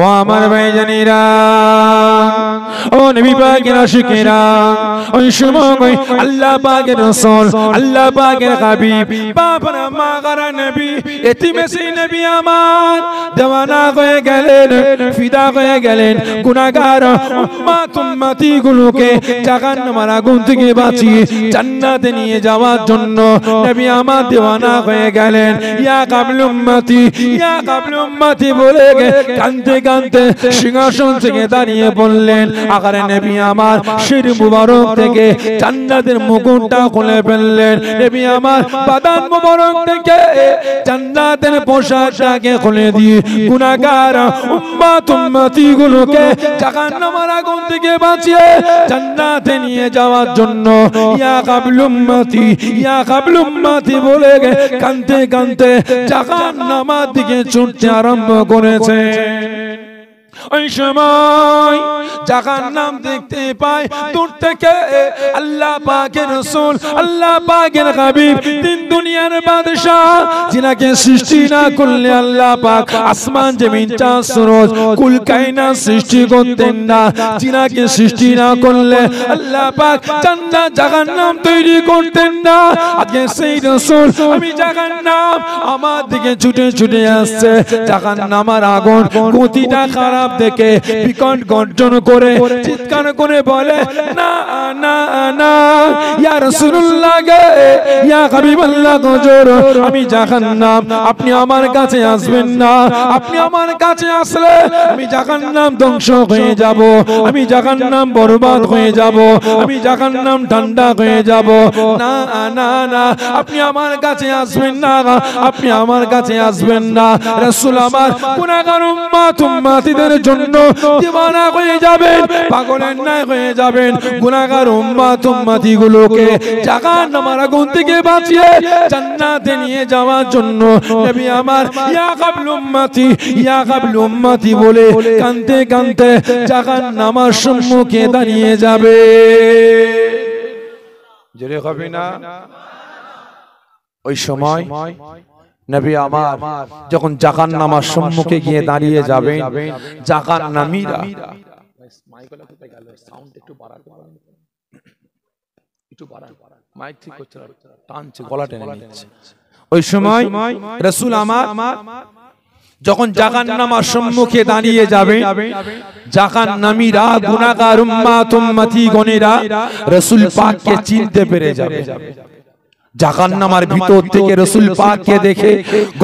ও আমার ভাইজানেরা, ও নবী পাকের আশিকেরা, ওই সময় আল্লাহ পাকের রাসূল, আল্লাহ পাকের হাবিব, বাবার মাগারা নবী, এতিমে সেই নবী আমার দেওয়ানা হয়ে গেলেন, ফিদা হয়ে গেলেন। গুনাহগার উম্মতি গুলোকে জাহান্নামের আগুন থেকে বাঁচিয়ে জান্নাতে নিয়ে যাওয়ার জন্য নবী আমার দেওয়ানা হয়ে গেলেন। ইয়া কাবল উম্মতি, ইয়া কাবল উম্মতি বলে কাঁদতে কাঁদতে সিংহাসন থেকে দাঁড়িয়ে বললেন, আগারে নবী আমার শির মুবারক থেকে জান্নাতের মুকুটটা খুলে ফেললেন। নবী আমার বাদান মুবারক থেকে জান্নাতের পোশাকটাকে খুলে দিয়ে গুনাহগার উম্মতি গুলোকে জাহান্নামের আগুন থেকে বাঁচিয়ে জান্নাতে নিয়ে যাওয়ার জন্য ইয়া কাবল উম্মতি, ইয়া কাবল উম্মতি বলে কাঁদতে কাঁদতে জাহান্নামের দিকে ছুটতে আরম্ভ করেছে। ওই সময় জাহান্নাম দেখতে পায় দূর থেকে আল্লাহ পাকের রাসূল, আল্লাহ পাকের হাবিব, তিন দুনিয়ার বাদশা, যিনাকে সৃষ্টি না করলে আল্লাহ পাক আসমান জমিন চাঁদ সূরজ কুল কায়নাত সৃষ্টি করতেন না, যিনাকে সৃষ্টি না করলে আল্লাহ পাক জান্নাত জাহান্নাম তৈরি করতেন না। আজকে সেই রাসূল আমি জাহান্নাম আমার দিকে ছুটে ছুটে আসছে। জাহান্নামের আগুন গতিটা খারাপ দেখে বিকট গর্জন করে চিৎকার করে বলে, না না না ইয়া রাসূলুল্লাহ গে, ইয়া হাবিবাল্লাহ হুজুর, আমি জাহান্নাম, আপনি আমার কাছে আসবেন না, আপনি আমার কাছে আসলে আমি জাহান্নাম ধ্বংস হয়ে যাব, আমি জাহান্নাম বরবাদ হয়ে যাব, আমি জাহান্নাম ঠান্ডা হয়ে যাব। না না না আপনি আমার কাছে আসবেন না, আপনি আমার কাছে আসবেন না। রাসূল আমার গুনাহগার উম্মতিদের জন্য দিওয়ানা হয়ে যাবেন, পাগলের ন্যায় হয়ে যাবেন। গুনাহগার উম্মতি গুলোকে জাহান্নামের আগুন থেকে বাঁচিয়ে জান্নাতে নিয়ে যাওয়ার জন্য নবী আমার ইয়া কাবল উম্মতি, ইয়া কাবল উম্মতি বলে কাঁদতে কাঁদতে জাহান্নামের সম্মুখে দাঁড়িয়ে যাবে। জোরে হবে না? ওই সময় নবী আমার যখন জাহান্নামের সম্মুখে গিয়ে দাঁড়িয়ে যাবেন, জাহান্নামীরা মাইকটা কোথায় গেল? সাউন্ড একটু বাড়াতে পারেন? একটু বাড়ান, মাইক ঠিক করতে টানছে, গলা টেনে নিচ্ছে। ওই সময় রাসূল আমার যখন জাহান্নামের সম্মুখে দাঁড়িয়ে যাবে, জাহান্নামীরা গুনাহগার উম্মতি গণেরা রাসূল পাককে চিনতে পেরে যাবে। জাহান্নামের ভিতর থেকে রাসূল পাককে দেখে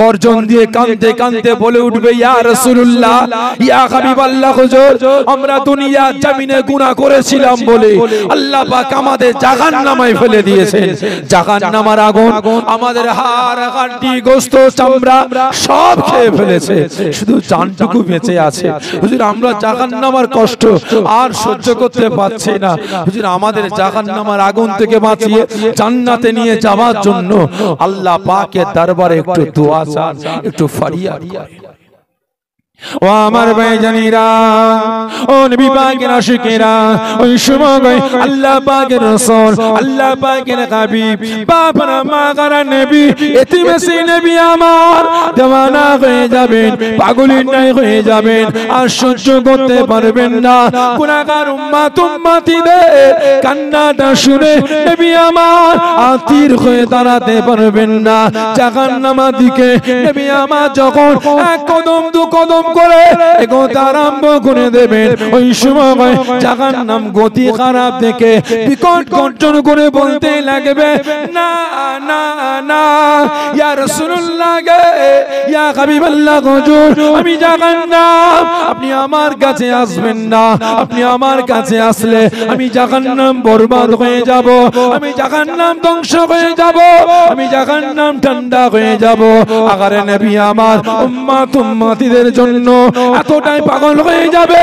গর্জন দিয়ে কাঁদতে কাঁদতে বলে উঠবে, ইয়া রাসূলুল্লাহ, ইয়া হাবিবাল্লাহ হুজুর, আমরা দুনিয়া জমিনে গুনাহ করেছিলাম বলে আল্লাহ পাক আমাদের জাহান্নামে ফেলে দিয়েছেন। জাহান্নামের আগুন আমাদের হাড় হাড্ডি গোশত চামড়া সব খেয়ে ফেলেছে, শুধু জানটুকু বেঁচে আছে। হুজুর আমরা জাহান্নামের কষ্ট আর সহ্য করতে পারছি না, হুজুর আমাদের জাহান্নামের আগুন থেকে বাঁচিয়ে জান্নাতে নিয়ে যাওয়ার জন্য আল্লাহ পাকের দরবারে একটু দোয়া চান, একটু ফরিয়াদ করেন। ও আমার ভাইজানেরা, ও নবী পাকের আশিকেরা, ওই সময় আল্লাহ পাকের রাসূল, আল্লাহ পাকের হাবিব, বাবার মাগারা নবী, এতিমে সেই নবী আমার দেওয়ানা হয়ে যাবেন, পাগলের ন্যায় হয়ে যাবেন, আর সহ্য করতে পারবেন না। গুনাহগার উম্মতিদের কান্নাটা শুনে নবী আমার আতির হয়ে দাঁড়াতে পারবেন না। জাহান্নামের দিকে নবী আমার যখন এক কদম দু কদম করে এগোতে আরম্ভ করে দেবেন, ওই সময় জাহান্নাম গতি খারাপ দেখে বিকট গর্জন করে বলতে লাগবে, না না না ইয়া রাসূলুল্লাহ গে, ইয়া হাবিবাল্লাহ হুজুর, আমি জাহান্নাম, আপনি আমার কাছে আসবেন না, আপনি আমার কাছে আসলে আমি জাহান্নাম বরবাদ হয়ে যাব, আমি জাহান্নাম ধ্বংস হয়ে যাব, আমি জাহান্নাম ঠান্ডা হয়ে যাব। আগারে নবী আমার উম্মতিদের জন্য এতটাই পাগল হয়ে যাবে,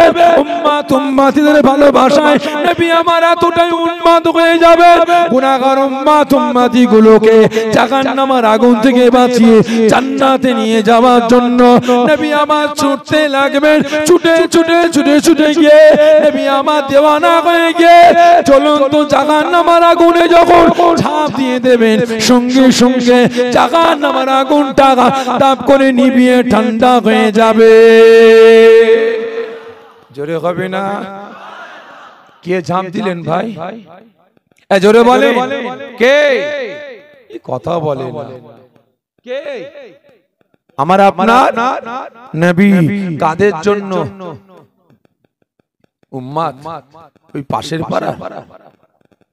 উম্মতিদের ভালোবাসায় নবী আমার এতটাই উন্মাদ হয়ে যাবে, গুনাহগার উম্মতি গুলোকে জাহান্নামের আগুন থেকে বাঁচিয়ে জান্নাতে নিয়ে যাওয়ার জন্য নবী আমার ছুটতে লাগবেন। ছুটে ছুটে ছুটে ছুটে গিয়ে নবী আমার দেওয়ানা হয়ে গিয়ে জ্বলন্ত জাহান্নামের আগুনে যখন ঝাঁপ দিয়ে দেবেন, সঙ্গে সঙ্গে জাহান্নামের আগুনটা তাপ করে নিভিয়ে ঠান্ডা হয়ে যাবে। জোরে হবে না? কে ঝাঁপ দিলেন ভাই? জোরে বলে কে? কথা বলে না। কে? আমার আপনার নবী। কাদের জন্য? উম্মত, ওই পাশের পাড়া।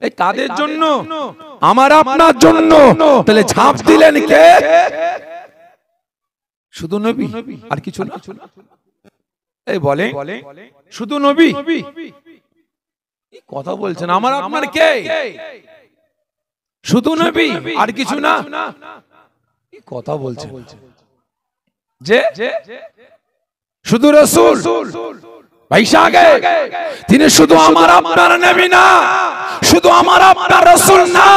এই কাদের জন্য? আমার আপনার জন্য। তাহলে ঝাঁপ দিলেন কে? শুধু নবী, আর কিছু না? এই বলে শুধু নবী? কথা বলছেন। আমার আপনার কে? শুধু নবী, আর কিছু না? কথা বলছেন যে শুধু রাসূল। ভাইসাগে তিনি শুধু আমার আপনার নবী না, শুধু আমার আপনার রাসূল না,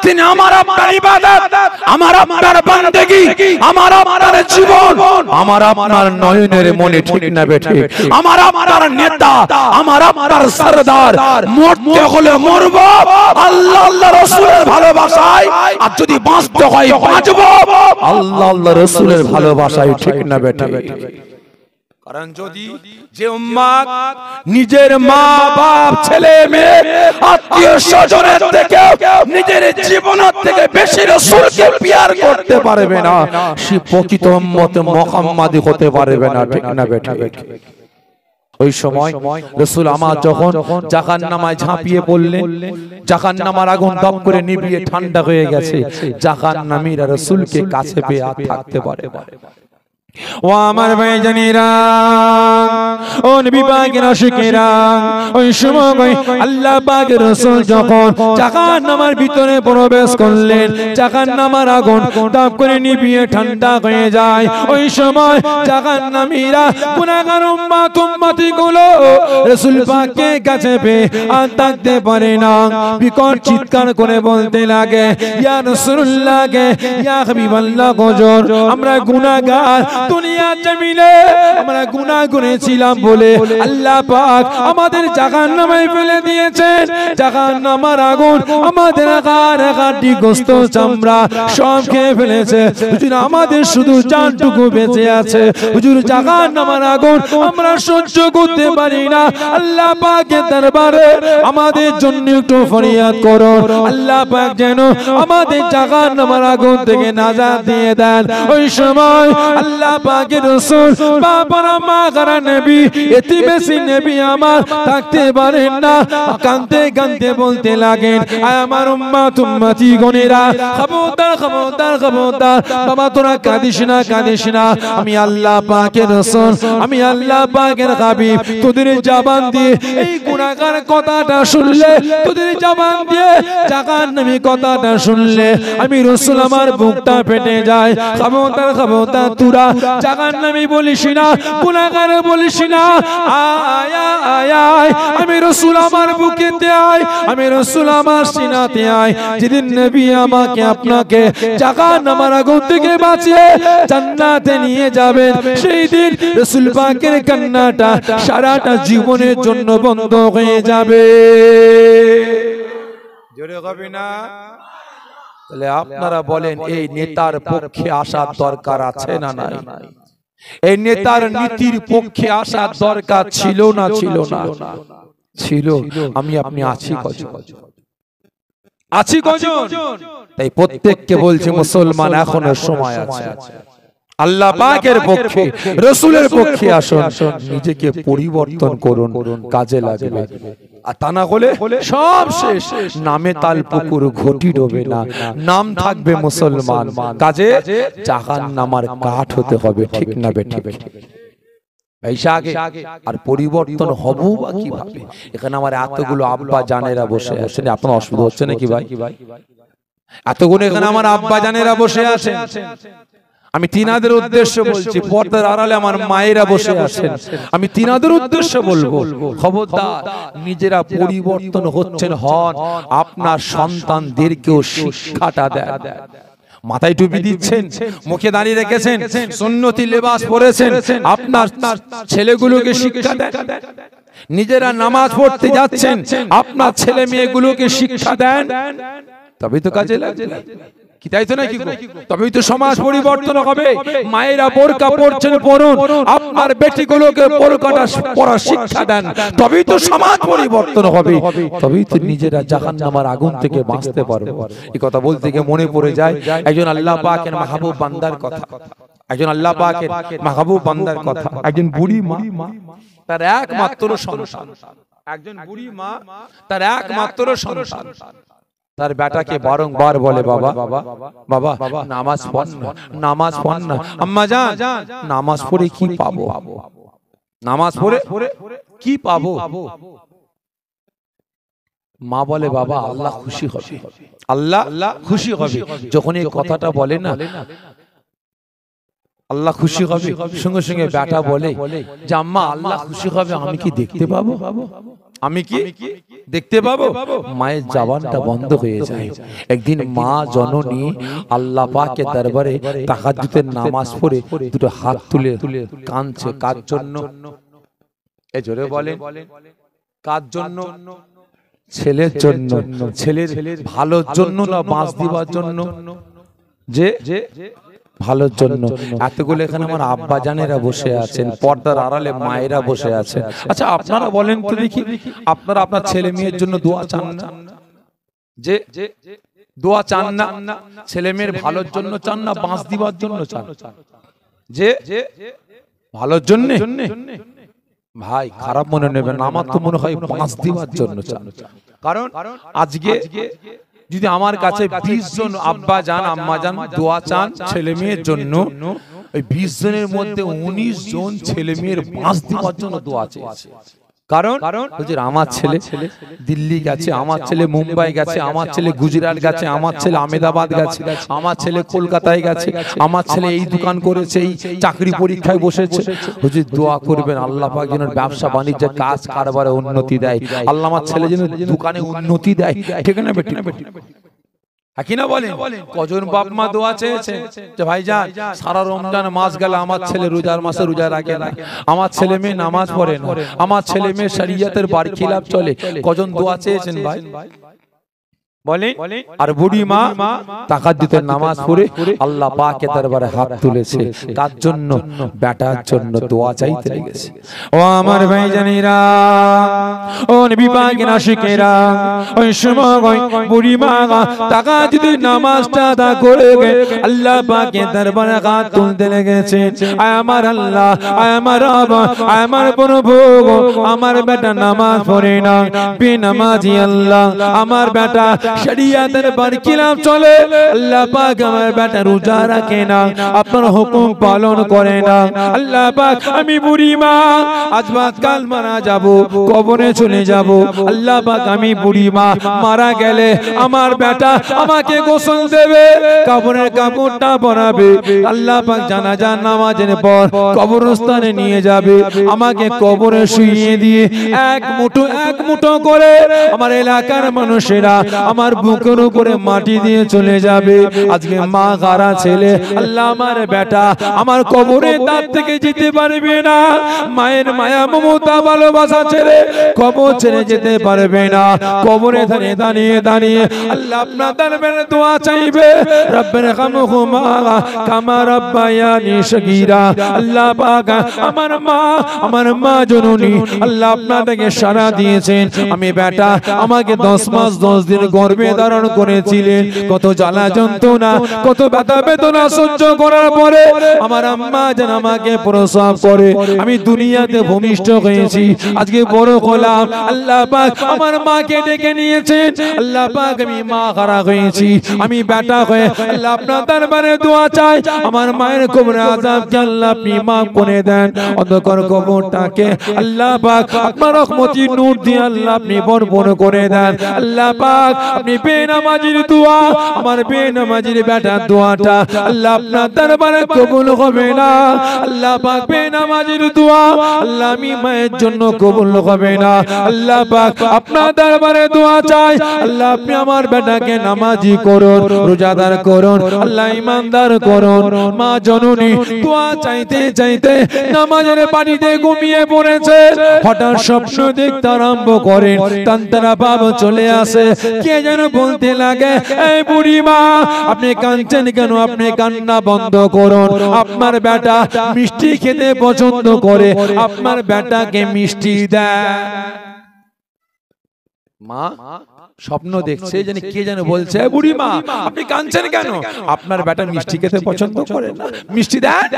তিনি আমার আপনার ইবাদত, আমার আপনার বান্দেগী, আমার আপনার জীবন, আমার আপনার নয়নের মনে, ঠিক না বেঠিক? আমার আপনার নেতা, আমার আপনার সরদার। মরতে হলে মরব আল্লাহ আল্লাহ রাসূলের ভালোবাসায়, আর যদি বাঁচতে হয় বাঁচব আল্লাহ আল্লাহ রাসূলের ভালোবাসায়, ঠিক না বেঠিক? কারণ যদি যে উম্মত নিজের মা বাপ ছেলে মেয়ে আত্মীয় স্বজনের থেকে নিজের জীবনের থেকে বেশি রাসূলকে প্যার করতে পারবে না, সে প্রকৃত উম্মত মুহাম্মাদি হতে পারবে না, ঠিক না বেঠিক? ওই সময় রাসূল আমার যখন জাহান্নামায় ঝাঁপিয়ে পড়লেন, জাহান্নামের আগুন দপ করে নিভিয়ে ঠান্ডা হয়ে গেছে, জাহান্নামীরা রাসূলকে কাছে পেয়ে আর থাকতে পারে না। ও আমার ভাইজানেরা, ও নবী পাকের আশিকেরা, ওই সময় আল্লাহ পাকের রাসূল যখন জাহান্নামের ভিতরে প্রবেশ করলেন, জাহান্নামের আগুন তাপ করে নিভিয়ে ঠান্ডা হয়ে যায়। ওই সময় জাহান্নামীরা গুনাহগার উম্মতি গুলো রাসূল পাকের কাছে পেয়ে আর থাকতে পারে না, বিকট চিৎকার করে বলতে লাগে, ইয়া রাসূলুল্লাহ, ইয়া হাবিবাল্লাহ, হুজুর আমরা গুনাহগার, দুনিয়া জমিনে আমরা গুনাহ করেছিলাম বলে আল্লাহ পাক আমাদের জাহান্নামে ফেলে দিয়েছেন। জাহান্নামের আগুন আমাদের হাড়-হাড্ডি গোশত চামড়া সব খেয়ে ফেলেছে। হুজুর আমাদের শুধু জানটুকু বেঁচে আছে। হুজুর জাহান্নামের আগুন আমরা সহ্য করতে পারি না। আল্লাহ পাকের দরবারে আমাদের জন্য একটু ফরিয়াদ করো, আল্লাহ পাক যেন আমাদের জাহান্নামের আগুন থেকে নাজাত দিয়ে দেন। ওই সময় আল্লাহ পাকের রাসূল বাবারা মা গারা নবী এতিমেসি নবী আমার থাকতে পারেন না, কাঁদতে কাঁদতে বলতে লাগেন, আয় আমার উম্মত উম্মতি গণেরা, খবরদার খবরদার খবরদার, বাবা তোরা কাঁদিস না কাঁদিস না, আমি আল্লাহ পাকের রাসূল, আমি আল্লাহ পাকের হাবিব, তোদের জবান দিয়ে এই গুনাহগার কথাটা শুনলে, তোদের জবান দিয়ে জাহান্নামী কথাটা শুনলে আমি রাসূল আমার বুকটা ফেটে যায়। খবরদার খবরদার, তোরা জাহান্নামী বলিস না, গুনাহগার বলিস না, আয় আয় আয়, আমি রাসূল আমার বুকেতে আয়, আমি রাসূল আমার সিনাতে আয়। যেদিন নবী আমাকে আপনাকে জাহান্নামের আগুন থেকে বাঁচিয়ে জান্নাতে নিয়ে যাবেন, সেই দিন রাসূল পাকের কান্নাটা সারাটা জীবনের জন্য বন্ধ হয়ে যাবে। জোরে হবে না? তাহলে আপনারা বলেন, এই নেতার পক্ষে আসার দরকার আছে না নাই? এই নেতার নীতির পক্ষে আসার দরকার ছিল না ছিল না? ছিল। আমি আপনি আছি কজন? আছি কজন? তাই প্রত্যেককে বলছি, মুসলমান এখনো সময় আছে। আল্লাহ পাকের পক্ষে, রাসূলের পক্ষে আসুন, নিজেকে পরিবর্তন করুন, কাজে লাগবে। আর তা না হলে সব শেষ। নামে তাল পুকুর ঘটি ডোবে না, নাম থাকবে মুসলমান, কাজে জাহান্নামের কাঠ হতে হবে, ঠিক না বেঠিক? আর পরিবর্তন হব বা কিভাবে? এখানে আমার এতগুলো আব্বা জানেরা বসে আছেন, আপনার অসুবিধা হচ্ছে নাকি ভাই? এতগুলো এখানে আমার আব্বা জানেরা বসে আছেন, আমি তিনাদের উদ্দেশ্য বলছি। পর্দার আড়ালে আমার মায়েরা বসে আছেন, আমি তিনাদের উদ্দেশ্য বলবো, খবরদার নিজেরা পরিবর্তন হচ্ছেন হন, আপনার সন্তানদেরকেও শিক্ষাটা দেন। মাথায় টুপি দিচ্ছেন, মুখে দাঁড়িয়ে রেখেছেন, সুন্নতি লেবাস পরেছেন, আপনার ছেলেগুলোকে শিক্ষা দেন। নিজেরা নামাজ পড়তে যাচ্ছেন, আপনার ছেলে মেয়েগুলোকে শিক্ষা দেন, তবেই তো কাজে লাগবে। কি তাই তো নাকি? তবেই তো সমাজ পরিবর্তন হবে। মায়েরা বোরকা পরছেন, পরুন, আপনার বেটিগুলোকে বোরকাটা পরার শিক্ষা দেন, তবেই তো সমাজ পরিবর্তন হবে, তবেই তো নিজেরা জাহান্নামের আগুন থেকে বাঁচতে পারবে। এই কথা বলতে গিয়ে মনে পড়ে যায় একজন আল্লাহ পাকের মাহবুব বান্দার কথা, একজন আল্লাহ পাকের মাহবুব বান্দার কথা। একজন বুড়ি মা, তার একমাত্র সন্তান, একজন বুড়ি মা, তার একমাত্র সন্তান, তার বেটাকে বারংবার বলে, বাবা বাবা নামাজ পড় না, নামাজ পড় না। আম্মা জান, নামাজ পড়ে কি পাবো? নামাজ পড়ে কি পাবো? মা বলে, বাবা আল্লাহ খুশি হবে, আল্লাহ খুশি হবে। যখন এই কথাটা বলে না, আল্লাহ খুশি হবে, সঙ্গে সঙ্গে বেটা বলে যে আম্মা আল্লাহ খুশি হবে, আমি কি দেখতে পাবো? আমি কি দেখতে পাবো? মায়ের জবানটা বন্ধ হয়ে যায়। একদিন মা জননী আল্লাহ পাকের দরবারে তাহাজ্জুদের নামাজ পড়ে দুটো হাত তুলে কাঁদছে। কার জন্য? এ জোরে বলেন, কার জন্য? ছেলের জন্য। ছেলের ভালোর জন্য না বাঁশ দিবার জন্য? যে ভালোর জন্য। এতগুলো এখানে আমার আব্বা জানেরা বসে আছেন, পর্দার আড়ালে মায়েরা বসে আছেন। আচ্ছা আপনারা বলেন তো দেখি, আপনারা আপনার ছেলে মেয়ের জন্য দোয়া চান না? যে দোয়া চান না? ছেলে মেয়ের ভালোর জন্য চান না বাঁশ দিবার জন্য চান? যে ভালোর জন্য। ভাই খারাপ মনে নেবেন, আমার তো মনে হয় বাঁশ দিবার জন্য চান। কারণ আজকে যদি আমার কাছে 20 জন আব্বা জান আম্মা জান দোয়া চান ছেলে মেয়ের জন্য, ওই 20 জনের মধ্যে 19 জন ছেলে মেয়ের বাঁশ দেওয়ার জন্য দোয়া চেয়েছে। কারণ আমার ছেলে দিল্লি গেছে, আমার ছেলে মুম্বাই গেছে, আমার ছেলে গুজরাট গেছে, আমার ছেলে আহমেদাবাদ গেছে, আমার ছেলে কলকাতায় গেছে, আমার ছেলে এই দোকান করেছে, এই চাকরি পরীক্ষায় বসেছে। হুজুর দোয়া করবেন আল্লাহ পাক যেন ব্যবসা বাণিজ্যে কাজ কারবারে উন্নতি দেয়, আল্লাহ আমার ছেলে যেন দোকানে উন্নতি দেয়। ঠিক না বেটি? কিনা বলেন? কজন বাপ মা দোয়া চেয়েছে যে ভাইজান সারা রমজান মাস গেল আমার ছেলে রোজার মাসে রোজা রাখে না, আমার ছেলে মেয়ে নামাজ পড়ে না, আমার ছেলে মেয়ে শরিয়তের বারখিলাফ চলে। কজন দোয়া চেয়েছেন ভাই বলেন? আর বুড়ি মা তাহাজ্জুদের নামাজ পড়ে আল্লাহ পাকের দরবারে হাত তুলেছে। কার জন্য? বেটার জন্য দোয়া চাইতে লেগেছে। ও আমার ভাইজানেরা, ও নবী পাকের আশিকেরা, ওই সময় বুড়ি মা তাহাজ্জুদের নামাজটা আদা করে আল্লাহ পাকের দরবারে হাত তুলতে লেগেছে। আয় আমার আল্লাহ, আয় আমার রব, আয় আমার প্রভু, আমার বেটা নামাজ পড়ে না, বেনামাজি আল্লাহ, আমার বেটা শরিয়তের বারখিলাফ চলে, আল্লাহ পাক আমার বেটা রোজা রাখে না, আপনার হুকুম পালন করে না। আল্লাহ পাক আমি বুড়ি মা আজ বাদ কাল মারা যাব, কবরে চলে যাব। আল্লাহ পাক আমি বুড়ি মা মারা গেলে আমার বেটা আমাকে গোসল দেবে, কবরের কাপড়টা পরাবে, আল্লাহ পাক জানাজা নামাজের পর কবরস্থানে নিয়ে যাবে, আমাকে কবরে শুইয়ে দিয়ে এক মুঠো করে আমার এলাকার মানুষেরা আমার বুকের উপরে মাটি দিয়ে চলে যাবে। আজকে মা গারা ছেলে আল্লাহ আমার বেটা আমার কবরে তার থেকে যেতে পারবে না, মায়ের মায়া মমতা ভালোবাসা ছেড়ে কবর ছেড়ে যেতে পারবে না। কবরে দাঁড়িয়ে দাঁড়িয়ে দাঁড়িয়ে আল্লাহ আপনার দরবারে দোয়া চাইবে, রব্বির হামহুমা কামা রাব্বায়ানি সগীরা। আল্লাহ পাক আমার মা জননী আল্লাহ আপনাকে সারা দিয়েছেন, আমি বেটা আমাকে 10 মাস 10 দিন গর্ভে ধারণ করেছিলেন, কত জ্বালা যন্ত্রণা কত ব্যথা বেদনা সহ্য করার পরে আমার আম্মা যেন আমাকে প্রসব করে আমি দুনিয়াতে ভূমিষ্ঠ হয়েছি, আজকে বড় হলাম। আল্লাহ পাক আমার মাকে ডেকে নিয়েছেন, আল্লাহ পাক আমি মা হারা হয়েছি, আমি বেটা হয়ে আল্লাহ আপনার দরবারে দোয়া চাই, আমার মায়ের কবরে আযাবকে আল্লাহ আপনি মাফ করে দেন, অন্ধকার কবরটাকে আল্লাহ পাক আপনার রহমতি নূর দিয়ে আল্লাহ আপনি ভরপুর করে দেন। আল্লাহ পাক আপনি বেনামাজির দোয়া, আমার বেনামাজির বেটার দোয়াটা আল্লাহ আপনার দরবারে কবুল হবে না। আল্লাহ পাক বেনামাজির দোয়া আল্লাহ আমি মায়ের জন্য কবুল হবে না। আল্লাহ পাক আপনার দরবারে দোয়া চাই, আল্লাহ আপনি আমার বেটাকে নামাজি করুন, রোজাদার করুন, আল্লাহ ইমানদার করুন। মা জননী দোয়া চাইতে চাইতে নামাজের পানিতে ঘুমিয়ে পড়েছে, হঠাৎ স্বপ্ন দেখতে আরম্ভ করেন, তান্ত্রা ভাব চলে আসে, কে যেন বলতে লাগে, এই বুড়িমা আপনি কাঁদছেন কেন, আপনি কান্না বন্ধ করুন, আপনার বেটা মিষ্টি খেতে পছন্দ করে, আপনার বেটাকে মিষ্টি দেয়। মা স্বপ্ন দেখছে, জানি কে যেন বলছে, বুড়িমা আপনি কাঁদছেন কেন, আপনার বেটা মিষ্টি খেতে পছন্দ করে না, মিষ্টি দেয়।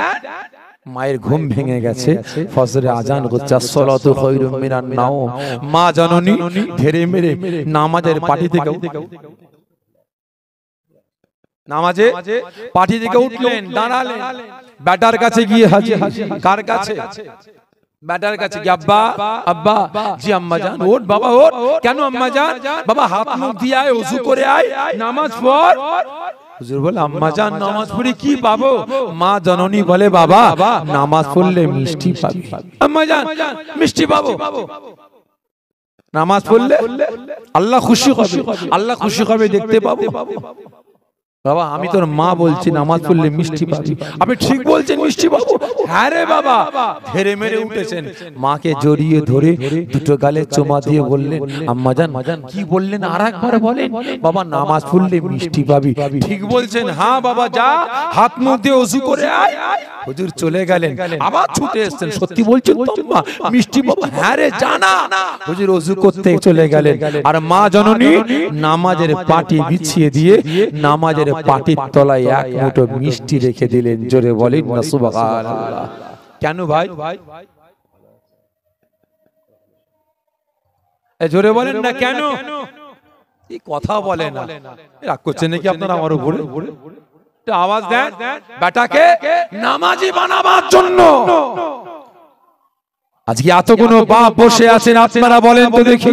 মায়ের ঘুম ভেঙে গেছে, ফজরে আজান হচ্ছে, আসসালাতু খায়রুম মিনান নাওম। মা জননী ধীরে মেরে নামাজের পাটি থেকে উঠলেন, দাঁড়ালেন, বেটার কাছে গিয়ে হাজির। কার কাছে? বেটার কাছে গিয়ে, আব্বা আব্বা, জি আম্মা জান। ওঠ বাবা ওঠ। কেন আম্মা জান? বাবা হাত মুখ দিয়ে আয়, ওযু করে আয়, নামাজ পড়। হুজুর বলে, আম্মা জান নামাজ পড়ে কি পাবো? মা জননী বলে, বাবা নামাজ পড়লে মিষ্টি পাবি। আম্মা জান মিষ্টি পাবো, নামাজ পড়লে আল্লাহ খুশি হবে, আল্লাহ খুশি হবে দেখতে পাবো। বাবা আমি তোর মা বলছি, নামাজ পড়লে মিষ্টি পাবি। আপনি ঠিক বলছেন, মিষ্টি পাবো। হ্যাঁ রে বাবা। ধীরে মেরে উঠেছেন, মাকে জড়িয়ে ধরে দুটো গালে চুমা দিয়ে বললেন, আম্মা জান কি বললেন আর একবার বলেন। বাবা নামাজ পড়লে মিষ্টি পাবি। ঠিক বলছেন, হ্যাঁ বাবা যা হাত মুখ দিয়ে ওযু করে আয়। হুজুর চলে গেলেন, আবার ছুটে এসেছেন, সত্যি বলছেন তো আম্মা মিষ্টি পাবো? হ্যাঁ রে জানা। হুজুর ওযু করতে চলে গেলেন, আর মা জননী নামাজের পাটি বিছিয়ে দিয়ে নামাজের পাটির তলায় এক মুঠো মিষ্টি রেখে দিলেন। জোরে বলেন না সুবহানাল্লাহ। কেন ভাই? জোরে বলেন না কেন? এই কথা বলে না, রাগ করছেন নাকি আপনারা আমার উপরে? আওয়াজ দেন, বেটাকে নামাজি বানাবার জন্য। আজকে এতগুলো বাপ বসে আছেন, আপনারা বলেন তো দেখি,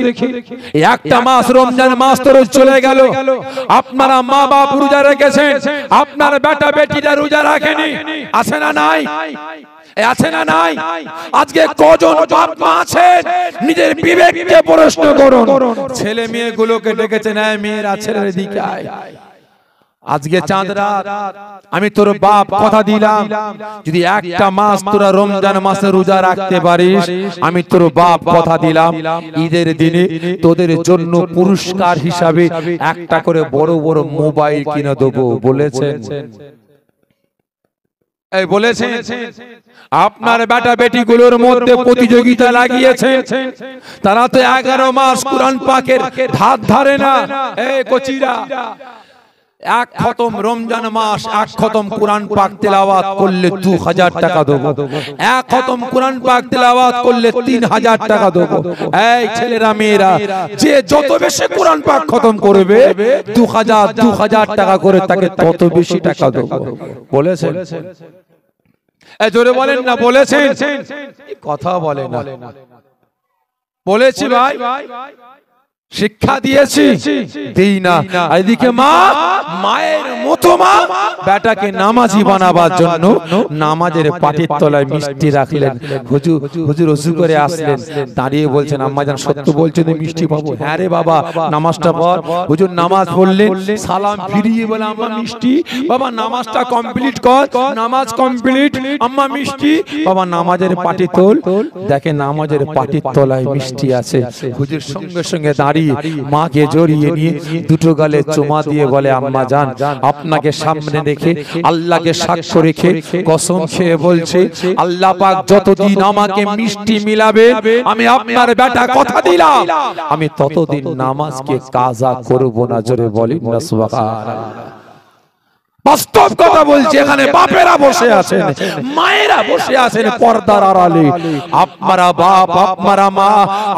একটা মাস রমজান মাস তো চলে গেল, আপনারা মা বাপ রোজা রেখেছেন, আপনার বেটা বেটিরা রোজা রাখেনি। আছে না নাই? আছে না নাই? আজকে কজন বাপ মা আছেন, নিজের বিবেককে প্রশ্ন করুন। ছেলে মেয়েগুলোকে ডেকেছেন, এই মেয়েরা ছেলের দিকে আয়। আজকে চাঁদ রাত, আমি তোর বাপ কথা দিলাম, যদি একটা মাস তোরা রমজান মাসে রোজা রাখতে পারিস, আমি তোর বাপ কথা দিলাম, ঈদের দিনে তোদের জন্য পুরস্কার হিসাবে একটা করে বড় বড় মোবাইল কিনে দেবো। বলেছেন? এই বলেছেন? আপনার বেটা বেটি গুলোর মধ্যে প্রতিযোগিতা লাগিয়েছে, তারা তো 11 মাস কোরআন পাকের ধার ধারে না। এই কচিরা, এক খতম রমজান মাস এক খতম কোরআন পাক তেলাওয়াত করলে 2000 টাকা দেবো, এক খতম কোরআন পাক তেলাওয়াত করলে 3000 টাকা দেবো। এই ছেলেরা মেয়েরা, যে যত বেশি কোরআন পাক খতম করবে 2000 টাকা করে, তাকে তত বেশি টাকা দেবো। বলেছেন? এই জোরে বলেন না বলেছেন? কথা বলে না। বলেছি ভাই, শিক্ষা দিয়েছি, দেই না। এদিকে মা, মায়ের মতো মা বেটাকে নামাজি বানাবার জন্য নামাজের পাটির তলায় মিষ্টি রাখলেন। হুজুর ওযু করে আসলেন, দাঁড়িয়ে বলছেন, আম্মা জান সত্য বলছেন মিষ্টি পাবো? হ্যাঁ রে বাবা নামাজটা পড়। হুজুর নামাজ পড়লেন, সালাম ফিরিয়ে বলে, আম্মা মিষ্টি। বাবা নামাজটা কমপ্লিট কর। নামাজ কমপ্লিট, আম্মা মিষ্টি। বাবা নামাজের পাটি তোল, দেখে নামাজের পাটির তলায় মিষ্টি আছে। হুজুর সঙ্গে সঙ্গে দাঁড়িয়ে মাকে জড়িয়ে নিয়ে দুটো গালে চুমা দিয়ে বলে, আম্মা জান আপনাকে সামনে রেখে, আল্লাহকে সাক্ষ্য রেখে কসম খেয়ে বলছে, আল্লাহ পাক যতদিন আমাকে মিষ্টি মিলাবে, আমি আপনার বেটা কথা দিলাম, আমি ততদিন নামাজকে কাজা করব না। জোরে বলেন না সুবহানাল্লাহ। বাস্তব কথা বলছি, এখানে বাপেরা বসে আছেন, মায়েরা বসে আছেন পর্দার আড়ালে। আপনারা বাপ, আপনারা মা,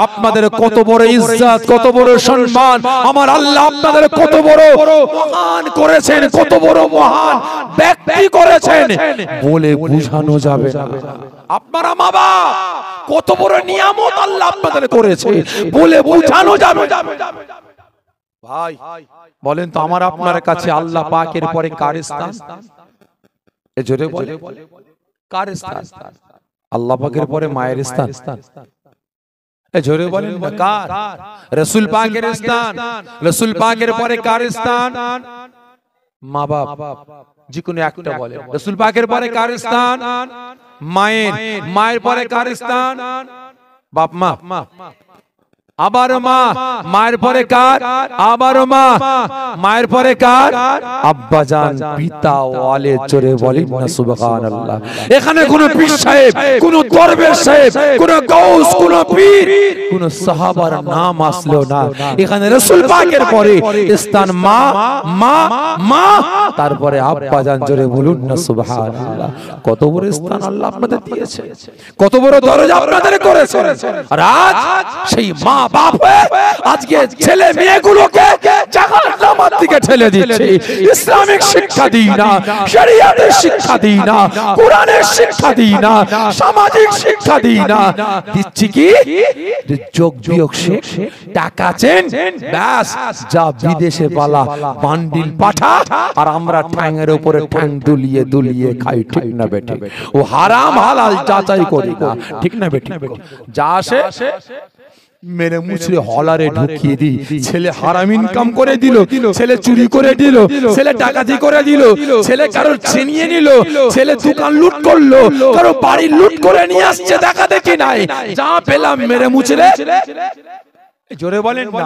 আপনাদের কত বড় ইজ্জত, কত বড় সম্মান আমার আল্লাহ আপনাদের কত বড় মহান করেছেন, কত বড় মহান ব্যক্তি করেছেন, বলে বোঝানো যাবে না। আপনারা মা বাপ, কত বড় নিয়ামত আল্লাহ আপনাদের করেছে, বলে বোঝানো যাবে না। ভাই বলেন তো, আমার আপনার কাছে আল্লাহ পাকের পরে কার স্থান? এ জোরে বলে, কার স্থান? আল্লাহ পাকের পরে মায়ের স্থান। এ জোরে বলেন না কার? রাসূল পাকের স্থান। রাসূল পাকের পরে কার স্থান? মা বাপ, যে কোনো একটা বলে। রাসূল পাকের পরে কার স্থান? মায়ের। মায়ের পরে কার স্থান? বাপ মা। আবার মা, মায়ের পরে কার? আবারও মা, মায়ের পরে কার? আব্বাজান, পিতা ওয়ালে জোরে বলেন না সুবহানাল্লাহ। এখানে কোন পীর সাহেব, কোন দরবেশ সাহেব, কোন গাউস, কোন পীর, কোন সাহাবার নাম আসলো না। এখানে রাসূল পাকের পরে স্থান মা, মা, মা, তারপরে আব্বাজান, জোরে বলুন না সুবহানাল্লাহ। কত বড় স্থান আল্লাহ আপনাদের দিয়েছে, কত বড় দরজা আপনাদের করেছে। আর আজ সেই মা বাপ আজকে ছেলে মেয়েগুলোকে জাহান্নামের দিকে ঠেলে দিচ্ছে। ইসলামিক শিক্ষা দিই না, শরীয়তের শিক্ষা দিই না, কোরআনের শিক্ষা দিই না, সামাজিক শিক্ষা দিই না, দিচ্ছি কি যোগ বিয়োগ শেখ, টাকা চেন, ব্যাস যা বিদেশে পালা বান্ডিল পাঠা, আর আমরা ঠ্যাংয়ের উপরে ঠ্যাং দুলিয়ে দুলিয়ে খাই। ঠিক না বেঠে? ও হারাম হালাল যাচাই করি না। ঠিক না বেঠে? যা আসে মেরে মুছড়ে হলারে ঢুকিয়ে দিই। ছেলে হারাম ইনকাম করে দিল, ছেলে চুরি করে দিল, ছেলে ডাকাতি করে দিল, ছেলে কারোর ছিনিয়ে নিল, ছেলে দোকান লুট করলো, কারো বাড়ি লুট করে নিয়ে আসছে, দেখা দেখি নাই, যা পেলাম মেরে মুছড়ে, জোরে বলেন না,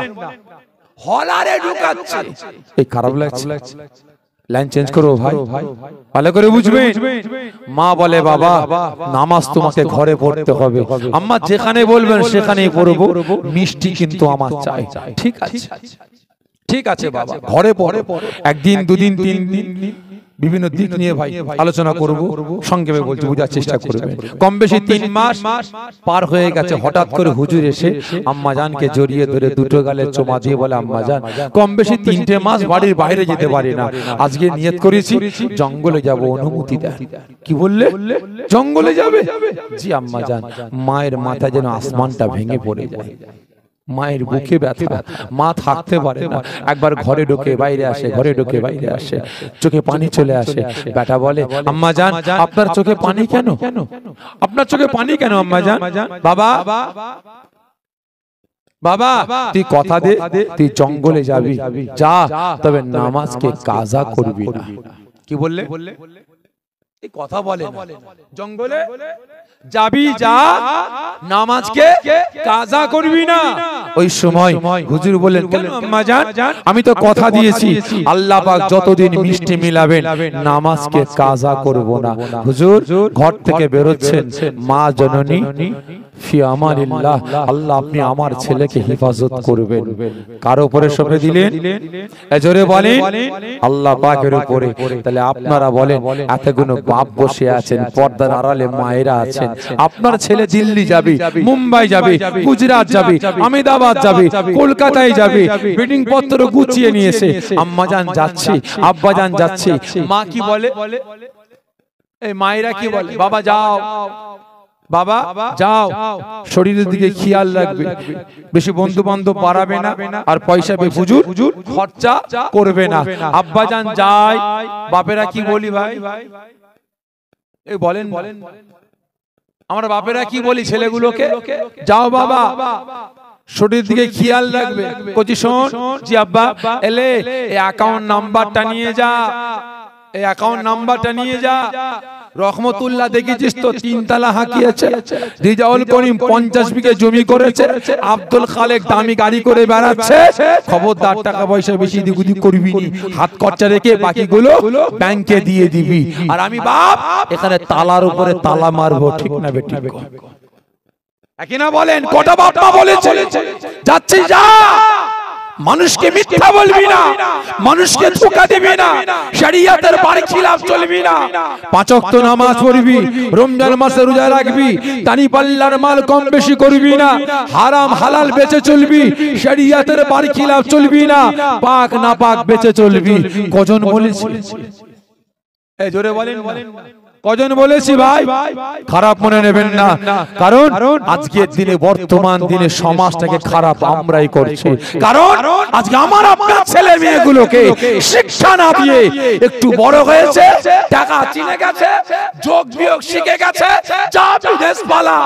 হলারে ঢুকাচ্ছে। এই খারাপ লাগছে। লাইন চেঞ্জ করো ভাই, ভালো করে বুঝবেন। মা বলে বাবা নামাজ তোমাকে ঘরে পড়তে হবে, আম্মা যেখানে বলবেন সেখানেই পড়বো, মিষ্টি কিন্তু আমার চাই। ঠিক আছে, ঠিক আছে বাবা, ঘরে পড়ো। একদিন, দুদিন, তিন দিন, বিভিন্ন দিক নিয়ে ভাই আলোচনা করব, সংক্ষেপে বলছি, বোঝার চেষ্টা করবেন। কম বেশি 3 মাস পার হয়ে গেছে, হঠাৎ করে হুজুর এসে আম্মা জানকে জড়িয়ে ধরে দুটো গালে চুমা দিয়ে বলে, আম্মা জান কম বেশি 3টে মাস বাড়ির বাইরে যেতে পারি না, আজকে নিয়ত করেছি জঙ্গলে যাব, অনুমতি দেন। কি বললে? জঙ্গলে যাবে? জি আম্মা জান। মায়ের মাথা যেন আসমানটা ভেঙে পড়ে যায়, মায়ের বুকে ব্যথা, মা থাকতে পারে না, একবার ঘরে ঢোকে বাইরে আসে, ঘরে ঢোকে বাইরে আসে, চোখে পানি চলে আসে। বেটা বলে, আম্মা জান আপনার চোখে পানি কেন? আপনার চোখে পানি কেন আম্মা জান? বাবা, বাবা তুই কথা দে, তুই জঙ্গলে যাবি, যা, তবে নামাজকে কাজা করবি না। কি বললে? এই কথা বলে জঙ্গলে যাবি, যা, নামাজকে কাজা করবি না। ওই সময় হুজুর বলেন, কেন আম্মা জান? আমি তো কথা দিয়েছি আল্লাহ পাক যতদিন মিষ্টি মিলাবেন নামাজকে কাজা করব না। হুজুর ঘর থেকে বেরোচ্ছেন, মা জননী ফি আমানিল্লাহ, আল্লাহ আপনি আমার ছেলেকে হেফাজত করবেন। কার উপরে সঁপে দিলেন? জোরে বলেন, আল্লাহ পাকের উপরে। তাহলে আপনারা বলেন, এতগুলো বাপ বসে আছেন, পর্দার আড়ালে মায়েরা আছেন, আপনার ছেলে দিল্লি যাবে, মুম্বাই যাবে, গুজরাট যাবে, আহমেদাবাদ যাবে, কলকাতায় যাবে, মিটিং পত্র গুছিয়ে নিয়েছে, আম্মা জান যাচ্ছে, আব্বা জান যাচ্ছে, মা কি বলে? এই মায়েরা কি বলে? বাবা যাও, বাবা যাও, শরীরের দিকে খেয়াল রাখবে, বেশি বন্ধু বান্ধব বাড়াবে না, আর পয়সা বেফুজুল খরচা করবে না। আব্বা জান যায়, বাপেরা কি বলি ভাই? এই বলেন, আমরা বাপেরা কি বলি ছেলেগুলোকে? যাও বাবা, শরীরের দিকে খেয়াল রাখবে। কচি শোন, জি আব্বা, এলে এই অ্যাকাউন্ট নাম্বারটা নিয়ে যা, এই অ্যাকাউন্ট নাম্বারটা নিয়ে যা। রহমতুল্লাহ দেখেছিস তো 3 তালা হাঁকিয়েছে, রিজাউল করিম 50 বিঘে জমি করেছে, আব্দুল খালেক দামি গাড়ি করে বেড়াচ্ছে। খবরদার টাকা পয়সা বেশি দিগুদি করবি নি, হাত খরচা রেখে বাকিগুলো ব্যাংকে দিয়ে দিবি। আর আমি বাপ এখানে তালার উপরে তালা মারবো। ঠিক না বেটি? একই না বলেন? কটা বাপ মা বলেছে যাচ্ছি, যা, মানুষকে মিথ্যা বলবি না, মানুষকে ধোঁকা দিবি না, শরীয়তের বারখিলাফ চলবি না, 5 ওয়াক্ত নামাজ পড়বি, রমজান মাসে রোজা রাখবি, দানি পাল্লার মাল কম বেশি করবি না, হারাম হালাল বেঁচে চলবি, শরীয়তের বারখিলাফ চলবি না, পাক না পাক বেঁচে চলবি। কজন বলেছি? এই জোরে বলেন, কজন বলেছি ভাই? খারাপ মনে নেবেন না, কারণ আজকের দিনে, বর্তমান দিনে সমাজটাকে খারাপ আমরাই করছি। কারণ আজকে আমার আপনার ছেলে মেয়েগুলোকে শিক্ষা না দিয়ে একটু বড় হয়েছে, টাকা চিনে গেছে, যোগ বিয়োগ শিখে গেছে, যা বিদেশ পালা,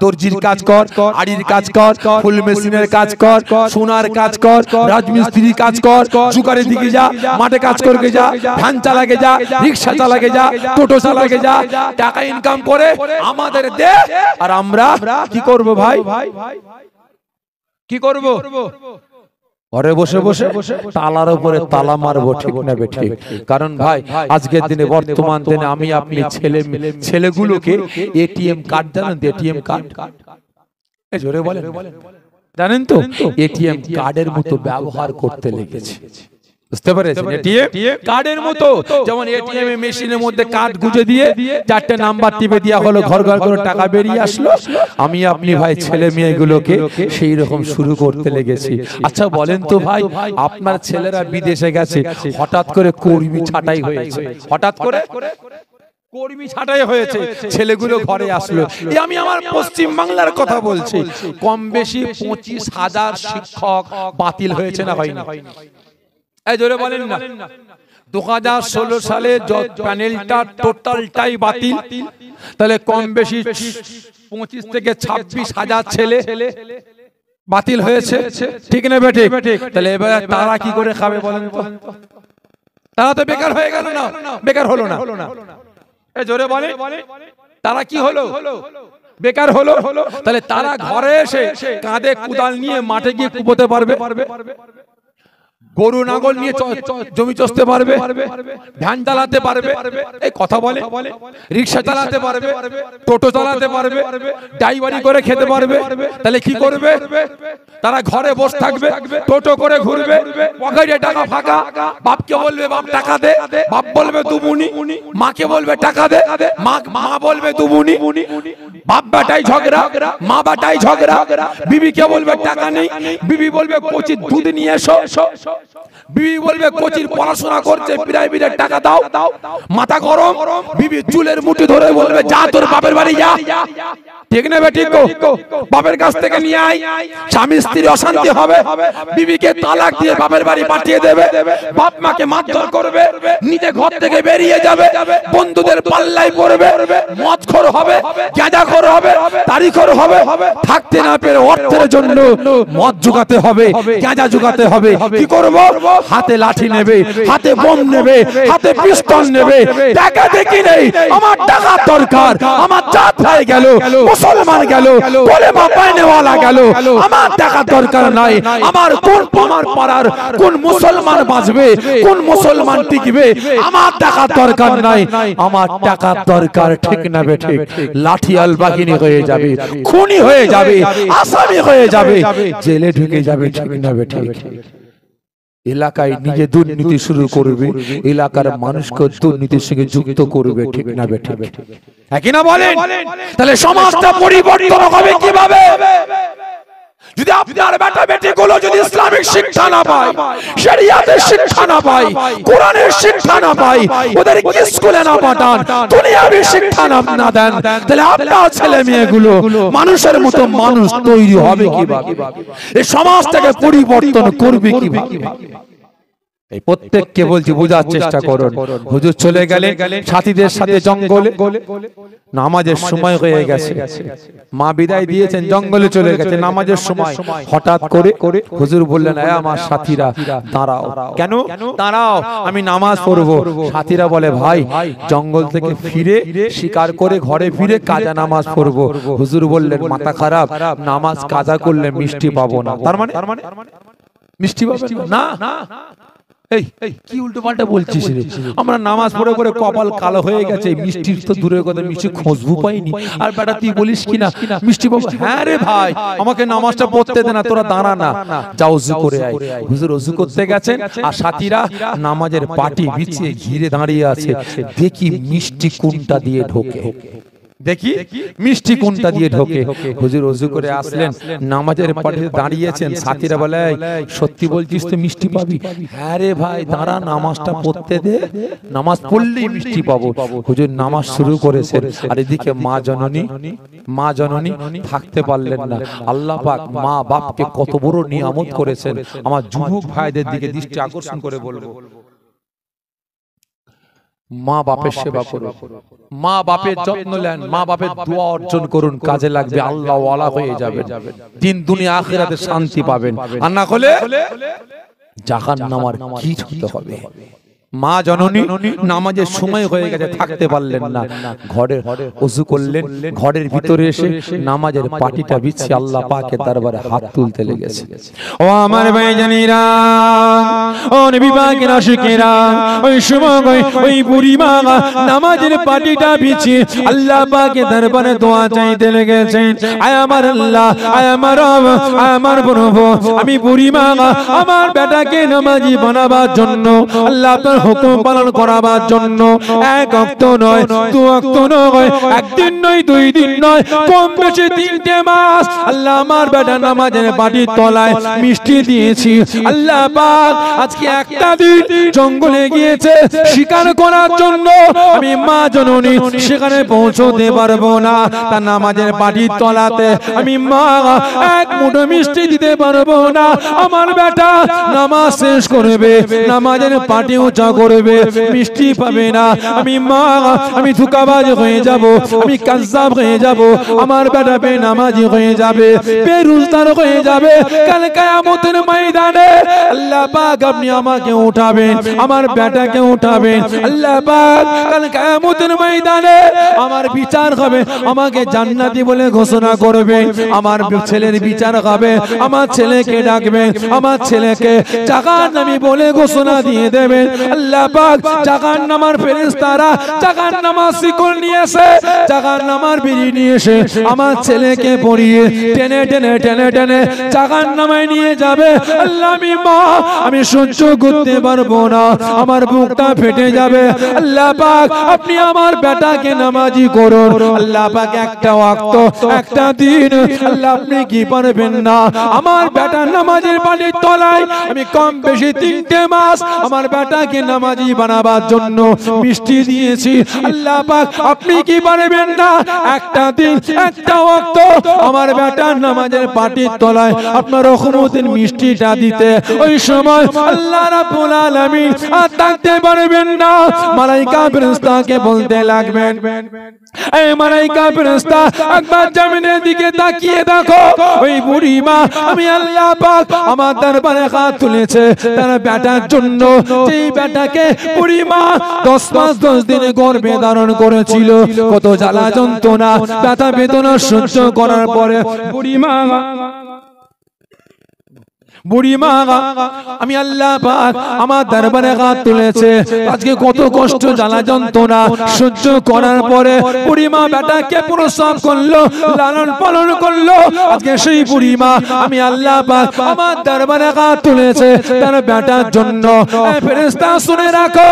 দর্জির কাজ কর, আড়ির কাজ কর, ফুল মেশিনের কাজ কর, সোনার কাজ কর, রাজমিস্ত্রির কাজ কর, জুকারের দিকে যা, মাঠে কাজ করতে যা, ভ্যান চালাকে যা, রিক্সা চালাকে যা, টোটো চালাকে যা, টাকা ইনকাম করে আমাদের দে। আর আমরা কি করব ভাই? কি করব? ঘরে বসে বসে তালার উপরে তালা মারবো, ঠিক না বেঠিক? কারণ ভাই আজকের দিনে বর্তমান দিনে আমি আপনি ছেলেগুলোকে এটিএম কার্ড জানেন? এটিএম কার্ড জোরে বলেন, জানেন তো? এটিএম কার্ডের মতো ব্যবহার করতে লেগেছে, বুঝতে পেরেছেন? এটিএম কার্ডের মতো, যেমন এটিএম মেশিনের মধ্যে কার্ড গুঁজে দিয়ে 4টে নাম্বার টিপে দেওয়া হলো, ঘর ঘর করে টাকা বেরিয়ে আসলো। আমি আপনি ভাই ছেলে মেয়েগুলোকে সেই রকম শুরু করতে লেগেছি। আচ্ছা বলেন তো ভাই, আপনার ছেলেরা বিদেশে গেছে, হঠাৎ করে কর্মী ছাঁটাই হয়েছে, হঠাৎ করে কর্মী ছাঁটাই হয়েছে, ছেলেগুলো ঘরে আসলো। আমি আমার পশ্চিম বাংলার কথা বলছি, কম বেশি 25,000 শিক্ষক বাতিল হয়েছে না হয়নি? এই জোরে বলেন না। 2016 সালে প্যানেলটা টোটালটাই বাতিল, তাহলে কম বেশি 25 থেকে 26,000 ছেলে বাতিল হয়েছে, ঠিক না বেঠিক? তাহলে এবার তারা কি করে খাবে বলেন তো? তারা তো বেকার হয়ে গেল না? বেকার হলো না? এই জোরে বলে, তারা কি হলো? বেকার হলো। তাহলে তারা ঘরে এসে কাঁধে কুদাল নিয়ে মাঠে গিয়ে কুপোতে পারবে, গরু নাগল নিয়ে জমি চষতে পারবে, ভ্যান চালাতে পারবে, এই কথা বলে, রিক্সা চালাতে পারবে, টোটো চালাতে পারবে, ড্রাইভারি করে খেতে পারবে। তাহলে কি করবে? তারা ঘরে বসে থাকবে, টোটো করে ঘুরবে, পকেটে টাকা ফাঁকা, বাপকে বলবে বাপ টাকা দে, বাপ বলবে দুমুনি, মাকে বলবে টাকা দে, মা বলবে দুমুনি, বাপ বেটাই ঝগড়া, মা বেটাই ঝগড়া, বিবিকে বলবে টাকা নেই, বিবি বলবে কোচির দুধ নিয়ে এসো, বিবি বলবে কোচির পড়াশোনা করছে প্রাইভেটের টাকা দাও, মাথা গরম, বিবি চুলের মুঠি ধরে বলবে যা তোর বাপের বাড়ি যা, ঠিক না বেঠিক? বাপের কাছ থেকে নিয়ে আয়, স্বামী স্ত্রীর অশান্তি হবে, বিবিকে তালাক দিয়ে বাপের বাড়ি পাঠিয়ে দেবে, বাপ মাকে মারধর করবে, নিজে ঘর থেকে বেরিয়ে যাবে, বন্ধুদের পাল্লায় পড়বে, মদখোর হবে, গাঁজাখোর হবে, তারিখোর হবে, থাকতে না পেরে অর্থের জন্য মদ জোগাতে হবে, গাঁজা জোগাতে হবে। কি করব? হাতে লাঠি নেবে, হাতে বোম নেবে, হাতে পিস্তল নেবে, টাকা দেখি নেই, আমার টাকা দরকার, আমার জাত ভাই গেল, মুসলমান গেল, কলেমা পাইনেওয়ালা গেল, আমার টাকা দরকার নাই, আমার কোন আমার পাড়ার কোন মুসলমান বাঁচবে, কোন মুসলমান টিকবে, আমার টাকা দরকার নাই, আমার টাকা দরকার, ঠিক না বেঠিক? লাঠিয়াল বাহিনী হয়ে যাবে, খুনি হয়ে যাবে, আসামি হয়ে যাবে, জেলে ঢুকে যাবে, ঠিক না বেঠিক? এলাকায় নিজে দুর্নীতি শুরু করবে, এলাকার মানুষকে দুর্নীতির সঙ্গে যুক্ত করবে, ঠিক না বেঠিক? একই না বলেন? তাহলে সমাজটা পরিবর্তন হবে কিভাবে? যদি আপনার বেটা বেটি গুলো যদি ইসলামিক শিক্ষা না পায়, শরিয়াতের শিক্ষা না পায়, কোরআনের শিক্ষা না পায়, ওদের স্কুলে না পাঠান, দুনিয়াবি শিক্ষা না দেন, তাহলে আপনার ছেলে মেয়েগুলো মানুষের মতো মানুষ তৈরি হবে কিভাবে? এই সমাজটাকে পরিবর্তন করবে কিভাবে? এই প্রত্যেককে বলছি বোঝার চেষ্টা করুন। হুজুর চলে গেলেন সাথীদের সাথে জঙ্গলে, নামাজের সময় হয়ে গেছে, মা বিদায় দিয়েছেন, জঙ্গলে চলে গেছে, নামাজের সময় হঠাৎ করে হুজুর বললেন এ আমার সাথীরা দাঁড়াও। কেন দাঁড়াও? আমি নামাজ পড়বো। সাথীরা বলে ভাই জঙ্গল থেকে ফিরে শিকার করে ঘরে ফিরে কাজা নামাজ পড়বো। হুজুর বললেন মাথা খারাপ, নামাজ কাজা করলে মিষ্টি পাবো না। তার মানে মিষ্টি পাবেন না? এই কি উল্টো পাল্টা বলছিস রে? আমরা নামাজ পড়ে পড়ে কপাল কালো হয়ে গেছে, মিষ্টির তো দূরের কথা মিষ্টি খুঁজবু পাইনি, আর বেটা তুই বলিস কিনা মিষ্টি পাবো? হ্যাঁ রে ভাই, আমাকে নামাজটা পড়তে দে না, তোরা দাঁড়া না, যাও ওযু করে আয়। হুজুর ওযু করতে গেছেন, আর সাথীরা নামাজের পাটি বিছিয়ে ঘিরে দাঁড়িয়ে আছে। দেখি মিষ্টি কোনটা দিয়ে ঢোকে, দেখি মিষ্টি কোনটা দিয়ে ঢোকে। হুজুর ওযু করে আসলেন, নামাজের পাশে দাঁড়িয়েছেন, সাথীরা বলে সত্যি বলছিস তো মিষ্টি পাবি? হ্যাঁ রে ভাই দাঁড়া, নামাজটা পড়তে দে, নামাজ পড়লেই মিষ্টি পাবো। হুজুর নামাজ শুরু করেছেন, আর এদিকে মা জননী থাকতে পারলেন না। আল্লাহ পাক মা বাপকে কত বড় নিয়ামত করেছেন। আমার যুবক ভাইদের দিকে দৃষ্টি আকর্ষণ করে বলবো, মা বাপের সেবা করুন, মা বাপের যত্ন নেন, মা বাপের দোয়া অর্জন করুন, কাজে লাগবে, আল্লাহ ওয়ালা হয়ে যাবেন, দিন দুনিয়া আখিরাতে শান্তি পাবেন। আর না হলে জাহান্নামের কীট হতে হবে। মা জননী নামাজের সময় হয়ে গেছে, থাকতে পারলেন না, ঘরে ওযু করলেন, ঘরের ভিতরে এসে নামাজের পাটিটা বিছিয়ে আল্লাহ পাকের দরবারে হাত তুলতে লেগেছে। ও আমার ভাইজানেরা, ও নবী পাকের আশিকেরা, ওই সময় ওই বুড়ি মা নামাজের পাটিটা বিছিয়ে আল্লাহ পাকের দরবারে দোয়া চাইতে লেগেছেন। আয় আমার আল্লাহ, আয় আমার রব, আয় আমার প্রভু, আমি বুড়ি মা আমার বেটাকে নামাজি বানাবার জন্য, আল্লাহ আপনার হুকুম পালন করাবার জন্য এক ওয়াক্ত নয়, দু ওয়াক্ত নয়, একদিন নয়, দুই দিন নয়, কম বেশি 3টে মাস আল্লাহ আমার বেটা নামাজের পাটির তলায় মিষ্টি দিয়েছি। আল্লাহ পাক আজকে একটা দিন জঙ্গলে গিয়েছে শিকার করার জন্য, আমি মা জননী সেখানে পৌঁছতে পারবো না, তার নামাজের পাটির তলাতে আমি মা এক মুঠো মিষ্টি দিতে পারবো না। আমার বেটা নামাজ শেষ করবে, নামাজের পাটি উঁচা করবে, মিষ্টি পাবে না, আমি মা আমি ধোঁকাবাজ হয়ে যাব, আমি কাযযাব হয়ে যাব, আমার বেটা বেনামাজি হয়ে যাবে, বেরোজগার হয়ে যাবে। কাল কিয়ামতের ময়দানে আল্লাহ পাক আপনি আমাকে উঠাবেন, আমার বেটাকে উঠাবেন। আল্লাহ পাক কাল কিয়ামতের ময়দানে আমার বিচার হবে, আমাকে জান্নাতি বলে ঘোষণা করবেন, আমার ছেলের বিচার হবে, আমার ছেলেকে ডাকবেন, আমার ছেলেকে জাহান্নামী বলে ঘোষণা দিয়ে দেবেন। আল্লাহ পাক জাহান্নামের ফেরেশতারা জাহান্নামের শিকল নিয়ে এসে, জাহান্নামের বিড়ি নিয়ে এসে আমার ছেলেকে পরিয়ে টেনে টেনে টেনে টেনে জাহান্নামে নিয়ে যাবে। আল্লাহ আমি মা আমি সহ্য করতে পারবো না, আমার বুকটা ফেটে যাবে। আল্লাহ পাক আপনি আমার বেটাকে নামাজি করুন। আল্লাহ পাক একটা ওয়াক্ত একটা দিন আল্লাহ আপনি কি পারবেন না, আমার বেটা নামাজের পাটির তলায় আমি কম বেশি 3টে মাস আমার বেটাকে নামাজি বানাবার জন্য মিষ্টি দিয়েছি। আল্লাহ পাক আপনি কি পারবেন না একটা দিন একটা ওয়াক্ত আমার বেটা নামাজের পাটির তলায় আপনার রহমতের মিষ্টিটা দিতে? ওই সময় আল্লাহ রাব্বুল আলামিন আর থাকতে পারবেন না, মালায়েকা ফেরেশতাকে বলতে লাগবেন, এই মালায়েকা ফেরেশতা একবার জমিনের দিকে তাকিয়ে দেখো, ওই বুড়ি মা আমি আল্লাহ পাক আমার দরবারে হাত তুলেছে তার বেটার জন্য, যেই বেটাকে বুড়ি মা 10 মাস 10 দিন গর্ভে ধারণ করেছিল, কত জ্বালা যন্ত্রণা ব্যথা বেদনা সহ্য করার পরে বুড়ি মা আমি আল্লাহ পাক আমার দরবারে হাত তুলেছে, আজকে কত কষ্ট জ্বালা যন্ত্রণা সহ্য করার পরে বুড়ি মা বেটাকে প্রসব করলো, লালন পালন করলো। আজকে সেই বুড়ি মা আমি আল্লাহ পাক আমার দরবারে হাত তুলেছে তার বেটার জন্য। ফেরেশতা শুনে রাখো,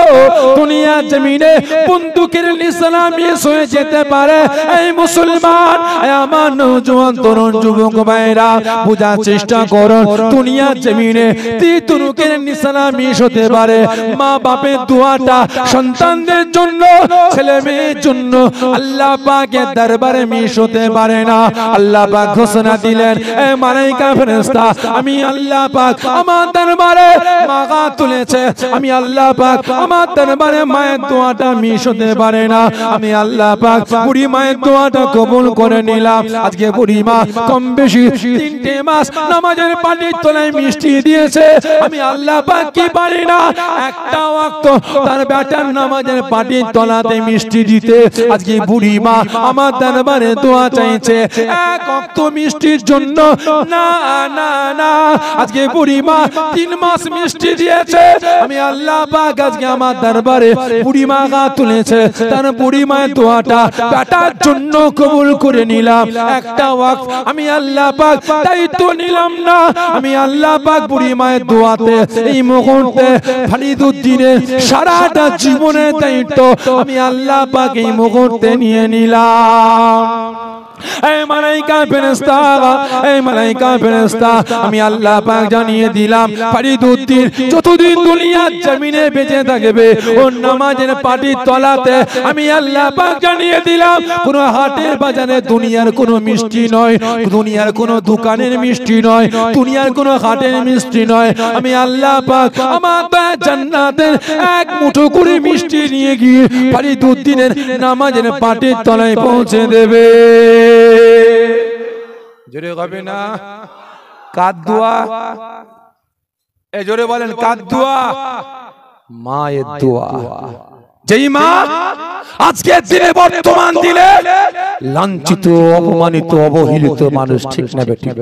দুনিয়ার জমিনে বন্দুকের নিশানা মিস হয়ে যেতে পারে। এই মুসলমান, আমার নওজোয়ান তরুণ যুবক ভাইরা বোঝার চেষ্টা করুন, দুনিয়ার জমিনে তীর-ধনুকের নিশানা মিস হতে পারে। মা বাপের দোয়াটা সন্তানদের জন্য, ছেলে মেয়ের জন্য আল্লাহ পাকের দরবারে মিস হতে পারে না। আল্লাহ পাক ঘোষণা দিলেন, এ মালায়েকা ফেরেশতা আমি আল্লাহ পাক আমার দরবারে মা হাত তুলেছে, আমি আল্লাহ পাক আমার দরবারে মায়ের দোয়াটা মিস হতে পারে না। আমি আল্লাহ পাক বুড়ি মায়ের দোয়াটা কবুল করে নিলাম। আজকে বুড়ি মা কম বেশি 3টে মাস নামাজের পাটির তলায় মিষ্টি দিয়েছে, আমি আল্লাহ পাক কি পারি না একটা ওয়াক্ত তার বেটার নামাজের পাটির তলাতে মিষ্টি দিতে। আজকে বুড়ি মা আমার দরবারে দোয়া চাইছে এক ওয়াক্ত মিষ্টির জন্য, না না না, আজকে বুড়ি মা 3 মাস মিষ্টি দিয়েছে, আমি আল্লাহ পাক আজকে আমার দরবারে বুড়ি মা হাত তুলেছে তার বুড়ি মায়ের দোয়াটা বেটার জন্য কবুল করে নিলাম। একটা ওয়াক্ত আমি আল্লাহ পাক দায়িত্ব নিলাম না, আমি আল্লাহ পাক বুড়ি মায়ের দোয়াতে এই মুহূর্তে ফরিদউদ্দিনের সারাটা জীবনের দায়িত্ব আমি আল্লাহ পাক এই মুহূর্তে নিয়ে নিলাম। এই মালায়েকা ফেরেশতা, এই মালায়েকা ফেরেশতা আমি আল্লাহ পাক জানিয়ে দিলাম, ফরিদউদ্দিন যতদিন দুনিয়ার জমিনে বেঁচে থাকবে ওর নামাজের পাটির তলাতে আমি আল্লাহ পাক জানিয়ে দিলাম কোনো হাটের বাজারে দুনিয়ার কোনো মিষ্টি নয়, দুনিয়ার কোনো দোকানের মিষ্টি নয়, দুনিয়ার কোনো হাটের মিষ্টি নয়, আমি আল্লাহ পাক আমার জান্নাতের এক মুঠো করে মিষ্টি নিয়ে গিয়ে ফরিদউদ্দিনের নামাজের পাটির তলায় পৌঁছে দেবে। জোরে হবে না? কার দোয়া? এ জোরে বলেন কার দোয়া? মায়ের দোয়া। যেই মা আজকে দিনে বর্তমান দিলে লাঞ্ছিত, অপমানিত, অবহেলিত মানুষ, ঠিক না বেঠিক?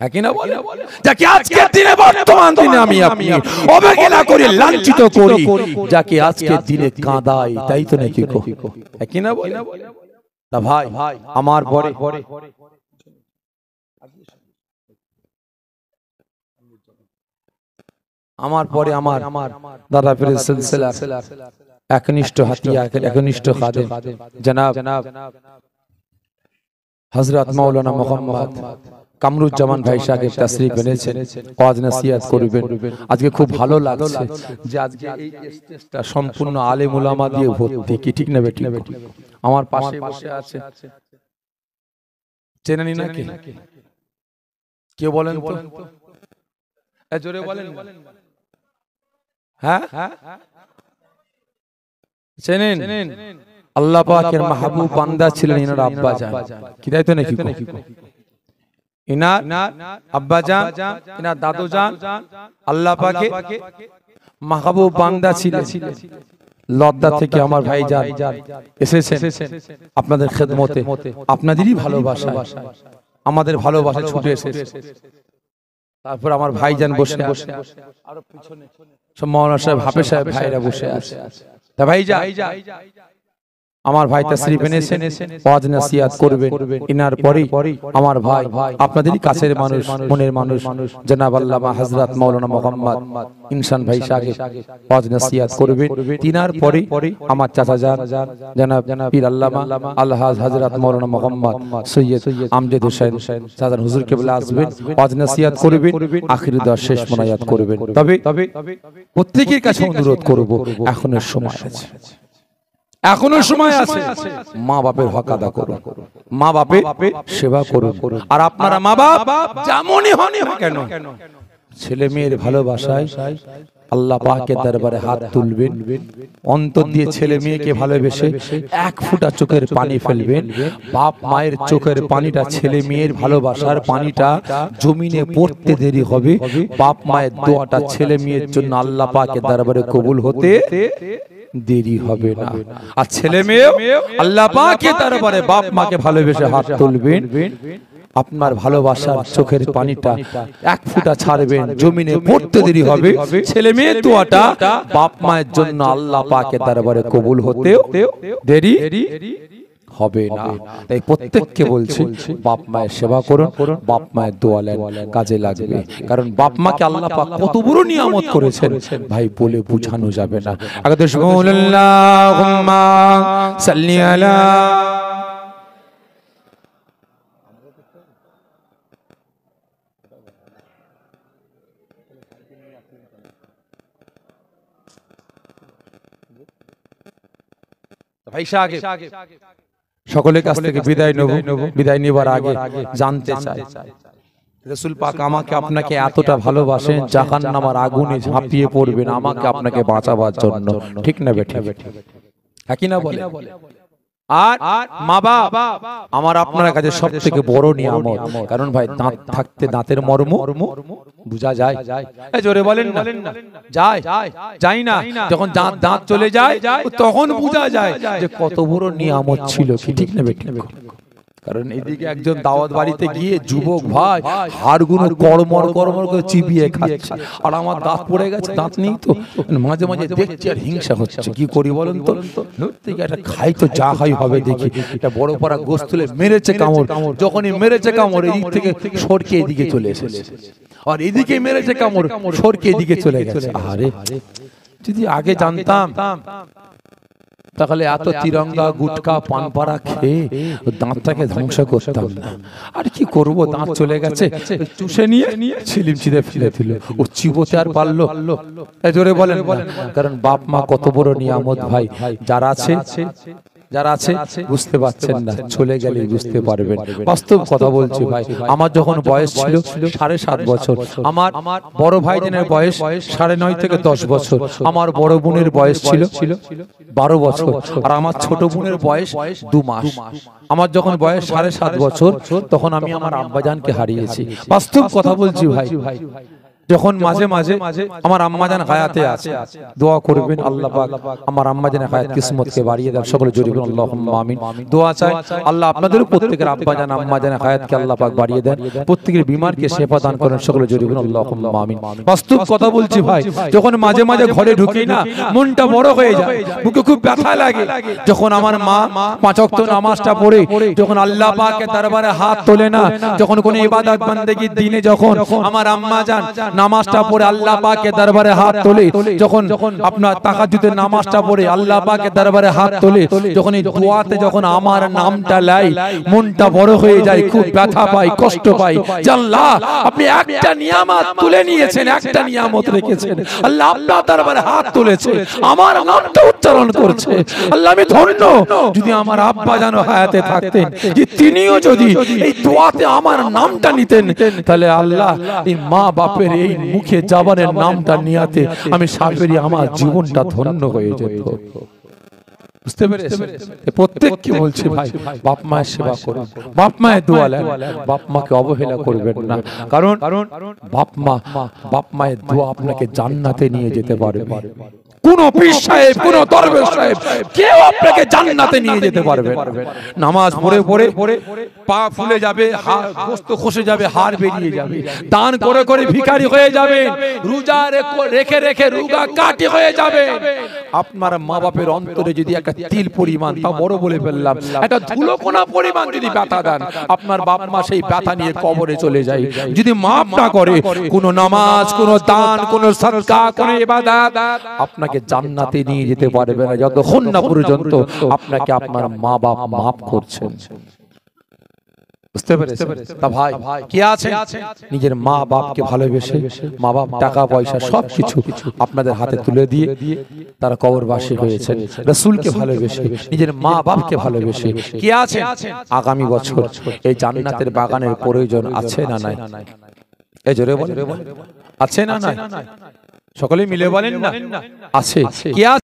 একই না বলে? যাকে আজকে দিনে বর্তমান দিনে আমি আপনি অবহেলা করি, লাঞ্ছিত করি, যাকে আজকে দিনে কাঁদাই, তাই তো নাকি? একই না বলে? তা ভাই আমার পরে আমার দাদা পীরের সিলসিলা একনিষ্ঠ হাতিয়া, একনিষ্ঠ খাদেম জনাব হযরত মাওলানা মুহাম্মদ কামরুজ্জামান ভাই সাহেব তাশরীফ এনেছেন, ওয়াজ নসিহত করবেন। আজকে খুব ভালো লাগছে যে আজকে এই স্টেজটা সম্পূর্ণ আলেম উলামা দিয়ে ভর্তি, কি ঠিক না বেঠিক? আমার পাশে বসে আছে, চেনেন নাকি? কে বলেন তো? জোরে বলেন। হ্যাঁ চেনেন? আল্লাহ পাকের মাহবুব বান্দা ছিলেন ইনার আব্বা জান, কি তাই তো নাকি? ইনার আব্বা জান, ইনার দাদু জান আল্লাহ পাকে মাহবুব বান্দা ছিলেন। লদ্দা থেকে আমার ভাই জান এসেছেন আপনাদের খেদমতে, আপনাদেরই ভালোবাসা, আমাদের ভালোবাসা ছুটে এসেছে। তারপর আমার ভাইজান বসে আছে, আরো পিছনে সব মাওলানা সাহেব, হাফেজ সাহেব ভাইরা বসে আছে। তা ভাইজান আমার ভাই তাশরীফ এনেছেন, ওয়াজ নসিহত করবেন। ইনার পরেই আমার ভাই আপনাদেরই কাছের মানুষ, মনের মানুষ জনাব আল্লামা হযরত মাওলানা মুহাম্মদ ইনসান ভাই সাহেব ওয়াজ নসিহত করবেন। তিনার পরে আমার চাচা জান জনাব পীর আল্লামা আলহাজ হযরত মাওলানা মুহাম্মদ সৈয়দ আমজাদ হোসেন সাজান হুজুর কেবলা আসবেন, ওয়াজ নসিহত করবেন, আখির দোয়া শেষ মোনাজাত করবেন। তবে প্রত্যেকের কাছে অনুরোধ করব, এখনো সময় আছে, এখনো সময় আছে। মা বাপের হক আদা করুন, মা বাপের সেবা করুন। আর আপনারা মা বাপ যেমনই হন কেন, ছেলে মেয়ের ভালোবাসায় আল্লাহ পাকের দরবারে হাত তুলবেন, অন্তর দিয়ে ছেলে মেয়েকে ভালোবেসে এক ফোঁটা চোখের পানি ফেলবেন। বাপ মায়ের চোখের পানিটা, ছেলে মেয়ের ভালোবাসার পানিটা জমিনে পড়তে দেরি হবে। বাপ মায়ের দোয়াটা ছেলে মেয়ের জন্য আল্লাহ পাকের দরবারে কবুল হতে দেরি হবে না। আর ছেলে মেয়ে আল্লাহ পাকের দরবারে বাপ মাকে ভালোবেসে হাত তুলবেন, আপনার ভালোবাসার চোখের পানিটা এক ফোঁটা ছাড়বেন, জমিনে পড়তে দেরি হবে। ছেলে মেয়ের দোয়াটা বাপ মায়ের জন্য আল্লাহ পাকের দরবারে কবুল হতেও দেরি হবে না। তাই প্রত্যেককে বলছি, বাপ মায়ের সেবা করুন, বাপ মায়ের দোয়া নেন, কাজে লাগবে। কারণ বাপ মাকে আল্লাহ পাক কত বড় নিয়ামত করেছেন ভাই, বলে বোঝানো যাবে না। আগে তো আল্লাহুম্মা সাল্লি আলা ভাই সাহেব। সকলের কাছ থেকে বিদায় নেব। বিদায় নেবার আগে জানতে চাই, রাসূল পাক আমাকে আপনাকে এতটা ভালোবাসেন, জাহান্নামের আগুনে ঝাঁপিয়ে পড়বেন আমাকে আপনাকে বাঁচাবার জন্য, ঠিক না বেঠিক? একই না বলে? আর মা বাপ আমার আপনার কাছে সবথেকে বড় নিয়ামত। কারণ ভাই দাঁত থাকতে দাঁতের মর্ম বুঝা যায়? জোরে বলেন না। যায়? যায় না? যখন দাঁত চলে যায় তখন বুঝা যায় যে কত বড় নিয়ামত ছিল, কি ঠিক না বেঠিক? কারণ এদিকে একজন দাওয়াত বাড়িতে গিয়ে যুবক ভাই হাড়গুলো কড়মড় করে চিবিয়ে খাচ্ছে, আর আমার দাঁত পড়ে গেছে, দাঁত নেই তো। মাঝে মাঝে দেখছি আর হিংসা হচ্ছে, কি করি বলেন তো? একটা খাই তো যা হয় হবে দেখি। এটা বড় পাড়া গোস্ত তুলে মেরেছে কামড়, যখনই মেরেছে কামড় এদিক থেকে সরকে এদিকে চলে এসেছে, আর এদিকে মেরেছে কামড় সরকে এদিকে চলে গেছে। আরে যদি আগে জানতাম তাহলে এত তিরঙ্গা গুটকা পানপাড়া খেয়ে দাঁতটাকে ধ্বংস করতাম না। আর কি করব, দাঁত চলে গেছে, চুষে নিয়ে ছিলিম চিদে ফেলে দিল। ও চিবোতে আর পারলো? জোরে বলেন। কারণ বাপ মা কত বড় নিয়ামত ভাই। যারা আছে বুঝতে পারছেন না, চলে গেলে বুঝতে পারবেন। বাস্তব কথা বলছি ভাই, আমার যখন বয়স ছিল 7.5 বছর, আমার বড় ভাইদের বয়স 9.5 থেকে 10 বছর, আমার বড় বোনের বয়স ছিল 12 বছর, আর আমার ছোট বোনের বয়স 2 মাস। আমার যখন বয়স 7.5 বছর তখন আমি আমার আব্বাজানকে হারিয়েছি। বাস্তব কথা বলছি ভাই। যখন মাঝে মাঝে আমার আম্মা জান হায়াতে আছে, দোয়া করবেন আল্লাহ পাক আমার আম্মা জানের হায়াত কিসমতকে বাড়িয়ে দেন। সকলে জোরে বলুন আল্লাহুম্মা আমিন। দোয়া চাই আল্লাহ আপনাদের প্রত্যেকের আব্বা জান আম্মা জানের হায়াতকে আল্লাহ পাক বাড়িয়ে দেন, প্রত্যেকের বিমারকে শেফা দান করেন। সকলে জোরে বলুন আল্লাহুম্মা আমিন। বাস্তব কথা বলছি ভাই, যখন মাঝে মাঝে ঘরে ঢুকি না মনটা বড় হয়ে যায়, বুকে খুব ব্যথা লাগে। যখন আমার মা পাঁচ ওয়াক্ত নামাজটা পড়ে যখন আল্লাহ পাকের দরবারে হাত তোলে না, যখন কোন ইবাদত বান্দেগির দিনে যখন আমার আম্মা জান নামাজটা পড়ে আল্লাহ পাকের দরবারে হাত তোলে, যখন আপনার তাহাজ্জুদের নামাজটা পড়ে আল্লাহ পাকের দরবারে হাত তোলে, যখন এই দোয়াতে যখন আমার নামটা লাই মনটা বড় হয়ে যায়, খুব ব্যথা পাই, কষ্ট পাই। আল্লাহ আপনি একটা নিয়ামত তুলে নিয়েছেন, একটা নিয়ামত রেখেছেন। আল্লাহ আপনার দরবারে হাত তুলেছে, আমার নামটা উচ্চারণ করছে। আল্লাহ আমি ধন্য, যদি আমার আব্বা জানো হায়াতে থাকতেন, যে তিনিও যদি এই দোয়াতে আমার নামটা নিতেন, তাহলে আল্লাহ এই মা বাপের এই মুখে জবানের নামটা নিয়াতে আমি সাপেরই আমার জীবনটা ধন্য হয়ে যেত। বুঝতে পেরেছেন? প্রত্যেককে বলছি ভাই, বাপ মায়ের সেবা করুন, বাপ মায়ের দোয়া নেন, বাপ মাকে অবহেলা করবেন না। কারণ বাপ মায়ের দোয়া আপনাকে জান্নাতে নিয়ে যেতে পারবে। কোন পীর সাহেব, কোন দরবেশ সাহেব কেউ আপনাকে জান্নাতে নিয়ে যেতে পারবে না। নামাজ পড়ে পড়ে পা ফুলে যাবে, গোশত খসে যাবে, হাড় বেরিয়ে যাবে, দান করে করে ভিখারি হয়ে যাবে, রোজা রেখে রেখে রোজা কাটি হয়ে যাবে। আপনার মা বাপের অন্তরে যদি একটা তিল পরিমাণ, তা বড় বলে ফেললাম, একটা ধুলোকণা পরিমাণ যদি ব্যথা দেন, আপনার বাপ মা সেই ব্যথা নিয়ে কবরে চলে যায়। যদি মাফ না করে, কোন নামাজ, কোন দান, কোন সাদকা, কোন ইবাদত আপনাকে জান্নাতে নিয়ে যেতে পারবে না যতক্ষণ না পর্যন্ত আপনাকে আপনার মা বাপ মাফ করছেন। বুঝতে পেরেছেন? তা ভাই কি আছে, নিজের মা বাপকে ভালোবেসে, মা বাপ টাকা পয়সা সবকিছু আপনাদের হাতে তুলে দিয়ে তারা কবরবাসী হয়েছেন। রাসূলকে ভালোবেসে, নিজের মা বাপকে ভালোবেসে কি আছে, আগামী বছর এই জান্নাতের বাগানের প্রয়োজন আছে না নাই? এই জোরে বলেন, আছে না নাই? সকলে মিলে বলেন না, আছে। কি আছে?